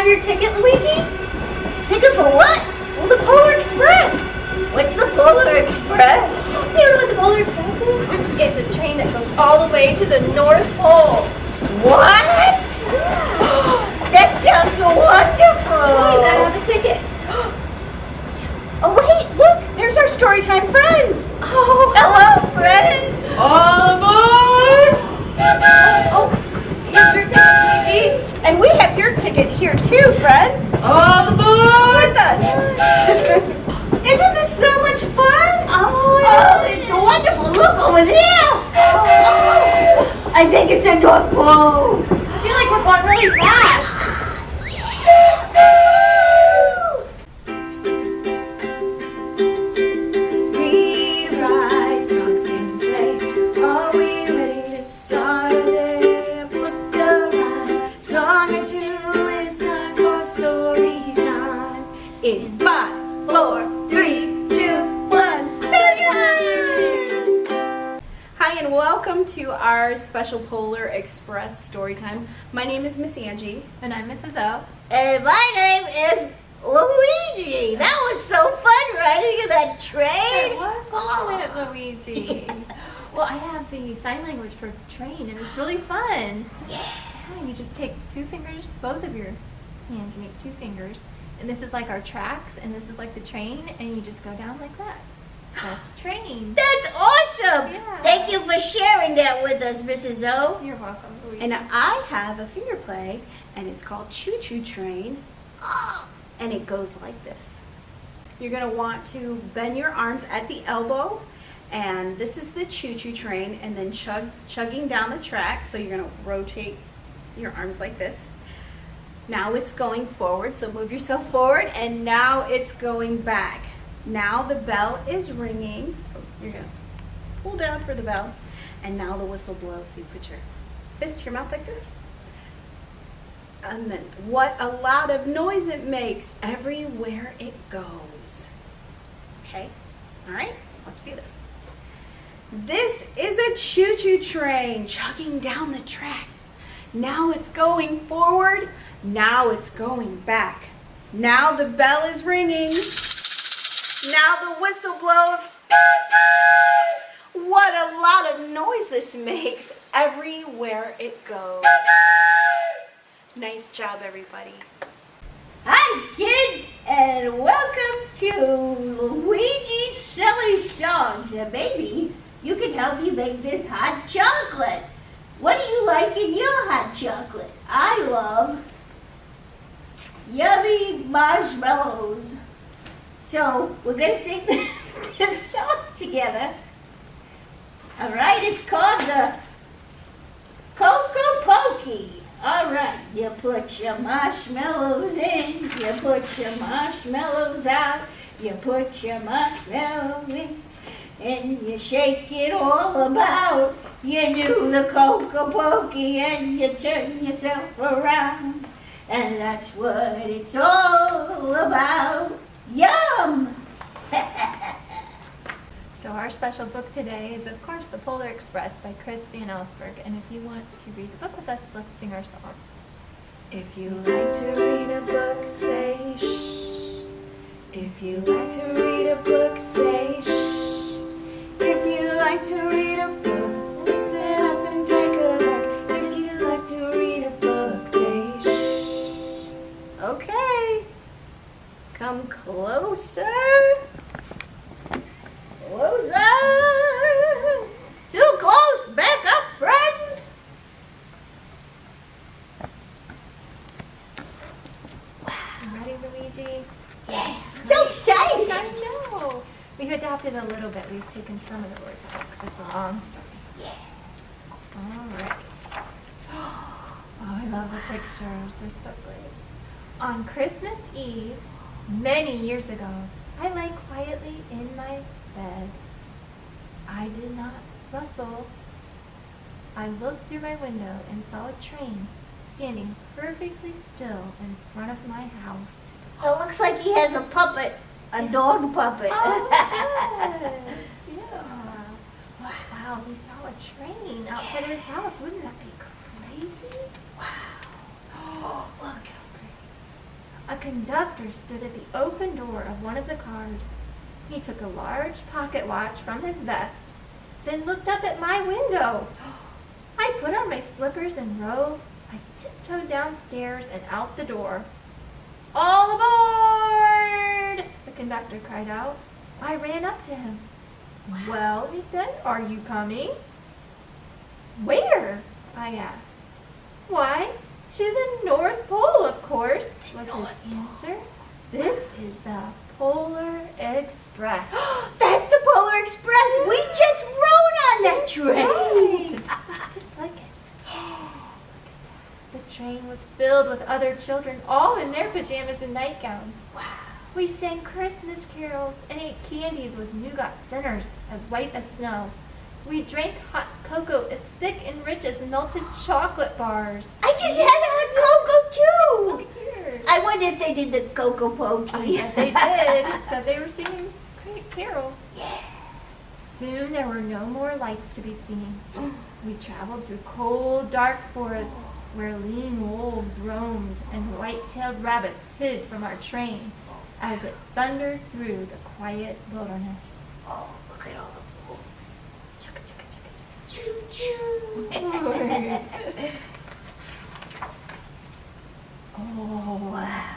have your ticket, Luigi? Ticket for what? Well, the Polar Express. What's the Polar Express? You don't know what the Polar Express is? It's a train that goes all the way to the North Pole. What? That sounds wonderful. Oh, you gotta have a ticket. Oh, wait, look, there's our Storytime friends. Oh, Hello, friends. All aboard! here's your ticket, Luigi. And we have your ticket here too, friends. All aboard! With us. Isn't this so much fun? Oh, it's wonderful. Look over there. Oh, I think it's a North Pole. I feel like we're going really fast. We ride, talk, sing, play. Are we ready to start it? Put the rhyme, song or two. It's time for story time. In 5, 4, 3, 2, 1, story time! Hi, and welcome to our special Polar Express story time. My name is Miss Angie. And I'm Mrs. O. And my name is Luigi. That was so fun riding in that train. It was, wasn't it, Luigi? Well, I have the sign language for train, and it's really fun. Yeah, you just take 2 fingers, both of your hands, you make 2 fingers, and this is like our tracks, and this is like the train, and you just go down like that. That's train. That's awesome. Yeah. Thank you for sharing that with us, Mrs. O. You're welcome, Luigi. And I have a finger play, and it's called Choo Choo Train. And it goes like this. You're going to want to bend your arms at the elbow, and this is the choo choo train, and then chugging down the track. So you're going to rotate your arms like this. Now it's going forward, so move yourself forward, and now it's going back. Now the bell is ringing, so you're going to pull down for the bell, and now the whistle blows. So you put your fist to your mouth like this. And then what a lot of noise it makes everywhere it goes. Okay, all right, let's do this. This is a choo-choo train chugging down the track. Now it's going forward, now it's going back. Now the bell is ringing. Now the whistle blows. What a lot of noise this makes everywhere it goes. Nice job, everybody. Hi, kids, and welcome to Luigi's Silly Songs. And maybe you can help me make this hot chocolate. What do you like in your hot chocolate? I love yummy marshmallows. So we're going to sing this song together. All right, it's called the Cocoa Pokey. All right, you put your marshmallows in, you put your marshmallows out, you put your marshmallows in, and you shake it all about. You do the Cocoa Pokey and you turn yourself around, and that's what it's all about. Yum! So our special book today is, of course, The Polar Express by Chris Van Allsburg. And if you want to read the book with us, let's sing our song. If you like to read a book, say shh. If you like to read a book, say shh. If you like to read a book, listen up and take a look. If you like to read a book, say shh. Okay. Come closer. Closer! Too close! Back up, friends! You ready, Luigi? Yeah! So excited! I know! We've adapted a little bit. We've taken some of the words out because it's a long story. Yeah! Alright. Oh, I love the pictures. They're so great. On Christmas Eve, many years ago, I lay quietly in my bed. I did not rustle. I looked through my window and saw a train standing perfectly still in front of my house. It looks like he has a puppet, a dog puppet. Oh, good. Yeah. Wow, he saw a train outside of his house. Wouldn't that be crazy? Wow. Oh, look how great. conductor stood at the open door of one of the cars. He took a large pocket watch from his vest, then looked up at my window. I put on my slippers and robe. I tiptoed downstairs and out the door. "All aboard!" the conductor cried out. I ran up to him. "Well," he said, "are you coming?" "Where?" I asked. "Why, to the North Pole, of course," was his answer. "This is the Polar Express." That's the Polar Express. We just rode on that train. It's just like it. The train was filled with other children, all in their pajamas and nightgowns. Wow. We sang Christmas carols and ate candies with nougat centers as white as snow. We drank hot cocoa as thick and rich as melted chocolate bars. I just had a hot cocoa too. Here. I wonder if they did the cocoa pokey. Yeah, they did. So they were singing great carols. Yeah. Soon there were no more lights to be seen. We traveled through cold, dark forests where lean wolves roamed and white-tailed rabbits hid from our train as it thundered through the quiet wilderness. Oh, look at all the wolves. Chugga, chugga, chugga, chugga. Choo-choo. Oh, Wow.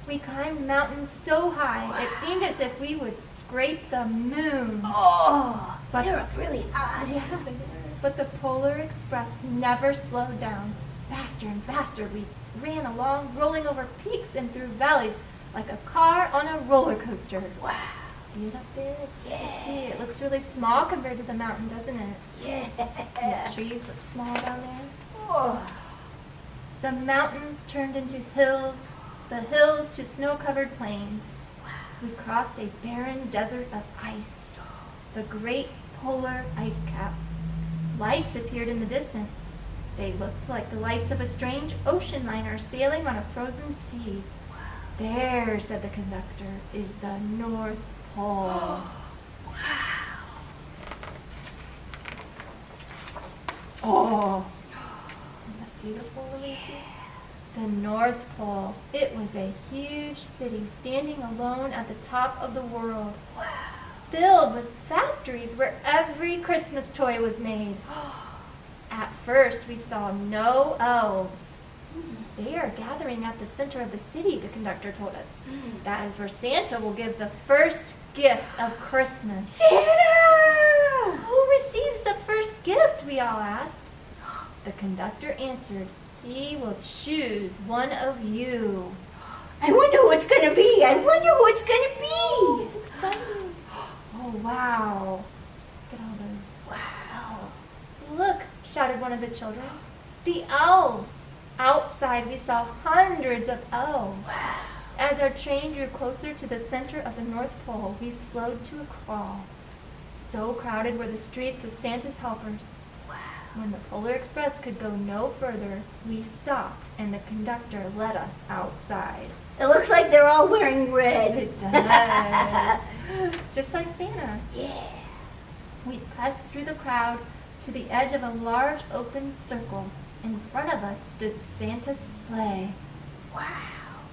we climbed mountains so high it seemed as if we would scrape the moon. Oh, But- they're up really high. Yeah, they were. But the Polar Express never slowed down. Faster and faster we ran along, rolling over peaks and through valleys like a car on a roller coaster. Wow. See it up there? It's good to Yeah. see. It looks really small compared to the mountain, doesn't it? Yeah. The trees look small down there. Oh. The mountains turned into hills, the hills to snow-covered plains. We crossed a barren desert of ice, the great polar ice cap. Lights appeared in the distance. They looked like the lights of a strange ocean liner sailing on a frozen sea. "There," said the conductor, "is the North Pole." Oh, isn't that beautiful, Luigi? The North Pole. It was a huge city standing alone at the top of the world, filled with factories where every Christmas toy was made. At first, we saw no elves. "They are gathering at the center of the city," the conductor told us. "That is where Santa will give the first gift of Christmas." Santa! "Who receives the first gift?" we all asked. The conductor answered, "He will choose one of you." I wonder who it's gonna be. I wonder who it's gonna be. It's exciting. Oh, wow. Look at all those elves. "Look," shouted one of the children. "The elves." Outside, we saw hundreds of elves. As our train drew closer to the center of the North Pole, we slowed to a crawl. So crowded were the streets with Santa's helpers. When the Polar Express could go no further, we stopped and the conductor led us outside. It looks like they're all wearing red. It does. Just like Santa. Yeah. We pressed through the crowd to the edge of a large open circle. In front of us stood Santa's sleigh. Wow.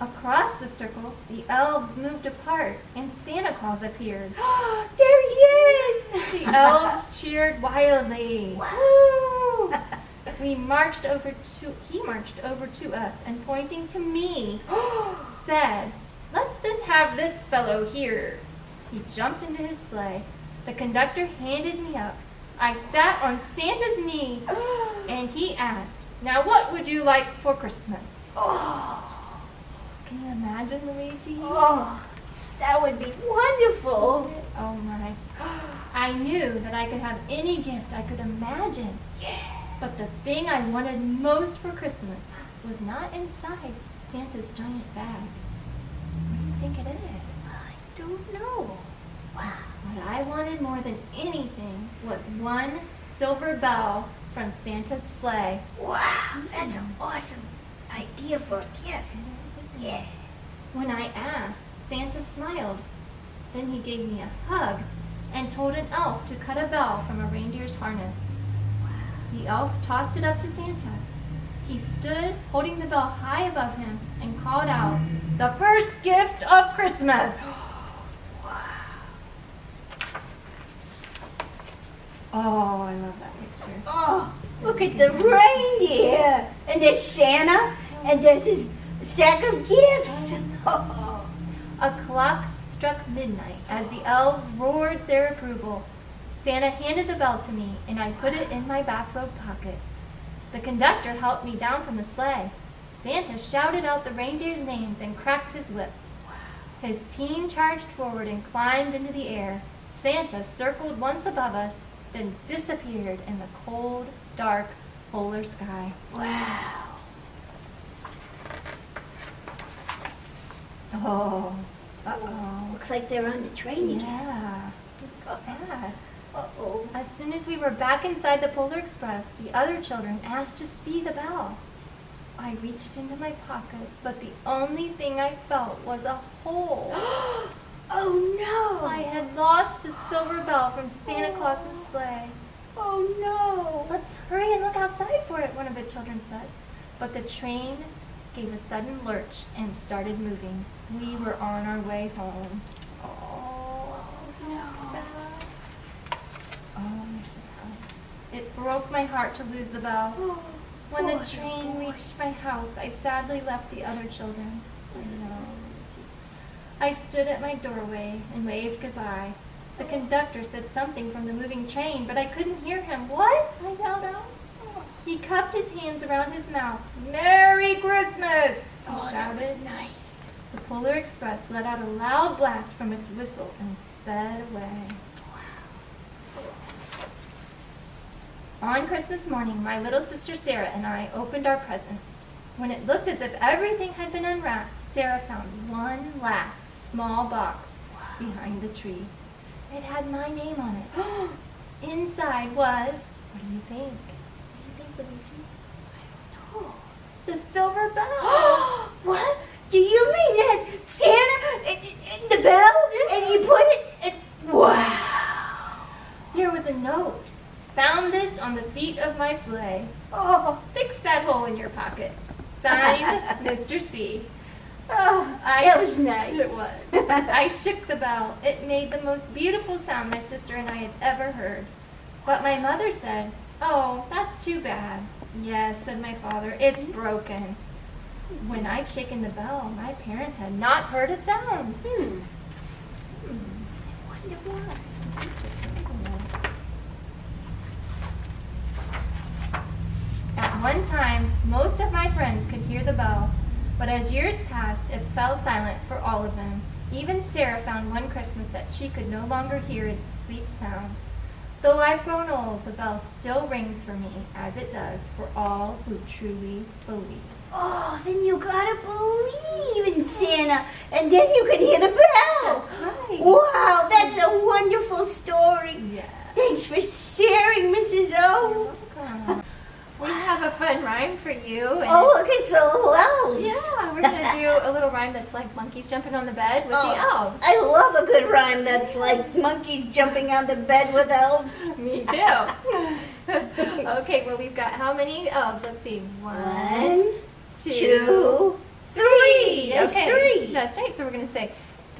Across the circle, the elves moved apart and Santa Claus appeared. There he is. The elves cheered wildly. Wow. He marched over to us and pointing to me, said, "Let's just have this fellow here." He jumped into his sleigh. The conductor handed me up. I sat on Santa's knee and he asked, "Now what would you like for Christmas?" Oh. Can you imagine, Luigi? Oh. That would be wonderful. Oh my. I knew that I could have any gift I could imagine. Yeah. But the thing I wanted most for Christmas was not inside Santa's giant bag. What do you think it is? I don't know. Wow. What I wanted more than anything was one silver bell from Santa's sleigh. Wow. That's an awesome idea for a gift. Yeah. When I asked, Santa smiled. Then he gave me a hug and told an elf to cut a bell from a reindeer's harness. The elf tossed it up to Santa. He stood holding the bell high above him and called out, "The first gift of Christmas!" Oh, I love that picture. Oh, look at the reindeer. And there's Santa, and there's his sack of gifts. Oh. A clock struck midnight as the elves roared their approval. Santa handed the bell to me, and I put it in my bathrobe pocket. The conductor helped me down from the sleigh. Santa shouted out the reindeers' names and cracked his whip. His team charged forward and climbed into the air. Santa circled once above us, then disappeared in the cold, dark, polar sky. Wow. Oh, uh-oh. Looks like they're on the train again. Yeah, looks sad. Uh-oh. As soon as we were back inside the Polar Express, the other children asked to see the bell. I reached into my pocket, but the only thing I felt was a hole. Oh no! I had lost the silver bell from Santa Claus's sleigh. Oh no! "Let's hurry and look outside for it," one of the children said. But the train gave a sudden lurch and started moving. We were on our way home. Oh, no. sad. Oh, Mrs. House. It broke my heart to lose the bell. Oh, When the boy, train boy. reached my house, I sadly left the other children. I stood at my doorway and waved goodbye. The conductor said something from the moving train, but I couldn't hear him. "What?" I yelled out. He cupped his hands around his mouth. "Merry Christmas!" he Oh, that shouted. was nice. The Polar Express let out a loud blast from its whistle and sped away. On Christmas morning, my little sister Sarah and I opened our presents. When it looked as if everything had been unwrapped, Sarah found one last small box behind the tree. It had my name on it. Inside was, what do you think? What do you think, Luigi? Oh. The silver bell. What? Do you mean that Santa in the bell? And he put it in... Wow. There was a note. "Found this on the seat of my sleigh. Oh. Fix that hole in your pocket. Signed, Mr. C." Oh, I that was nice. It was. I shook the bell. It made the most beautiful sound my sister and I had ever heard. But my mother said, "Oh, that's too bad." "Yes," said my father, "it's broken." When I'd shaken the bell, my parents had not heard a sound. I wonder why. At one time, most of my friends could hear the bell, but as years passed, it fell silent for all of them. Even Sarah found one Christmas that she could no longer hear its sweet sound. Though I've grown old, the bell still rings for me, as it does for all who truly believe. Oh, then you gotta believe in Santa, and then you can hear the bell. That's right. Wow, that's a wonderful story. Yeah. Thanks for sharing, Mrs. O. You're welcome. We have a fun rhyme for you. And Oh, look, it's the little elves. yeah, we're going to do a little rhyme that's like monkeys jumping on the bed with the elves. I love a good rhyme that's like monkeys jumping on the bed with elves. Me too. Okay, well, we've got how many elves? Let's see. 1, 2, 3. There's Okay, 3. that's right. So we're going to say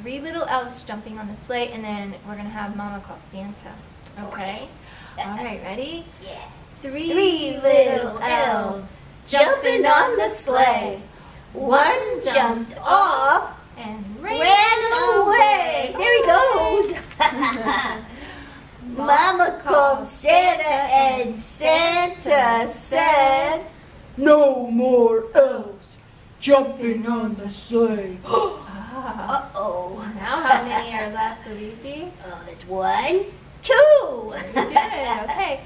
3 little elves jumping on the sleigh, and then we're going to have Mama call Santa. Okay? All right, ready? Yeah. 3 little elves jumping on the sleigh. One jumped off, and ran away. There he goes. Mama called Santa, and Santa said, No more elves jumping on the sleigh. Ah. uh-oh. Now how many are left, Luigi? Oh, there's 1, 2. Good, okay.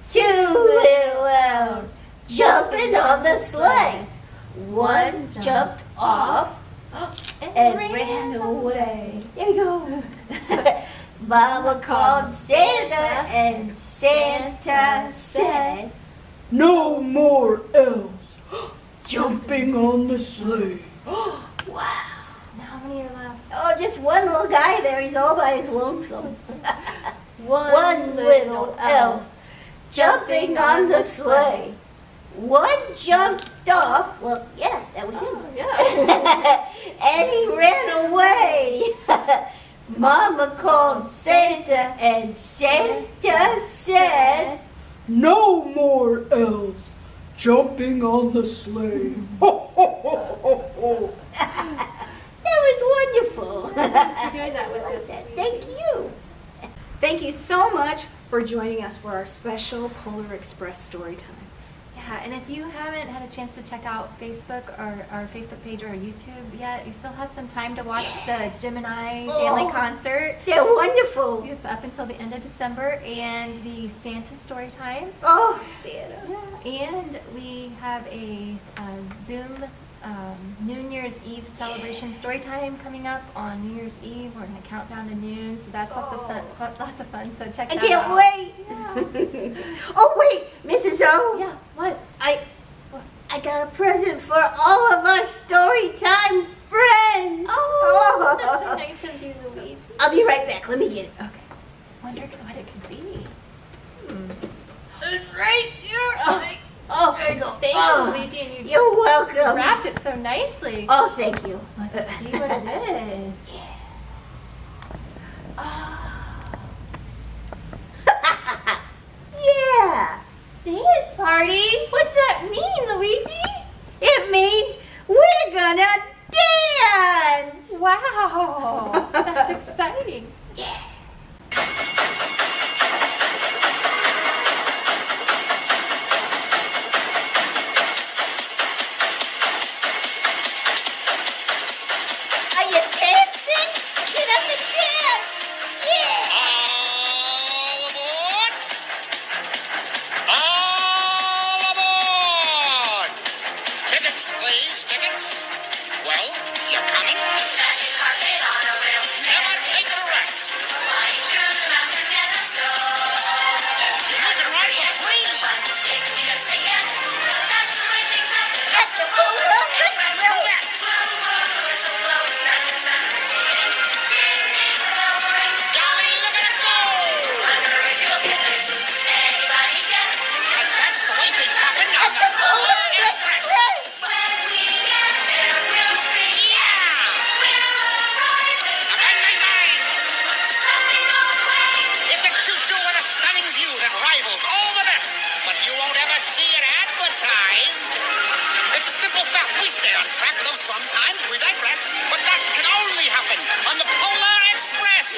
2 little elves jumping on the sleigh. One jumped off and ran away. There he goes. Mama called Santa, and Santa said, No more elves jumping on the sleigh. wow. Now how many are left? Oh, just one little guy there. He's all by his lonesome. One little elf jumping on the sleigh. One jumped off. Well, yeah, that was him. Oh, yeah. And he ran away. Mama called Santa, and Santa said, No more elves jumping on the sleigh. Ho, ho, ho, ho, ho. that was wonderful. Thanks for doing that with us. Thank you. Thank you so much for joining us for our special Polar Express story time. Yeah, and if you haven't had a chance to check out Facebook or our Facebook page or our YouTube yet, you still have some time to watch the Gemini family concert. They're wonderful. It's up until the end of December, and the Santa story time. Oh, Santa. Yeah, and we have a Zoom New Year's Eve celebration story time coming up on New Year's Eve. We're gonna count down to noon, so that's lots of fun. So check I that out. can't wait. Yeah. Oh, wait, Mrs. O. Yeah. What? I got a present for all of our storytime friends. Oh, that's so nice of you, Luigi. I'll be right back. Let me get it. Okay. Wonder what it could be. It's right here. Oh, there you go. Thank Oh, you, Luigi, and you You're welcome. wrapped it so nicely. Oh, thank you. Let's see what it is. Yeah. Dance party? What's that mean, Luigi? It means we're gonna dance. Wow, that's exciting. Are you dancing? Get up and dance. Yeah. All aboard! All aboard! Tickets, please, tickets. Well, you're coming? Never take the rest. You can ride for free. At the Polar Express. Golly, look at it go! 'Cause that's the way things happen on the Polar Express. Yeah! Bang, bang, bang! It's a choo-choo with a stunning view that rivals all the best, but you won't ever see it advertised. It's a simple fact. We stay on track, though sometimes we digress, but that can only happen on the Polar Express.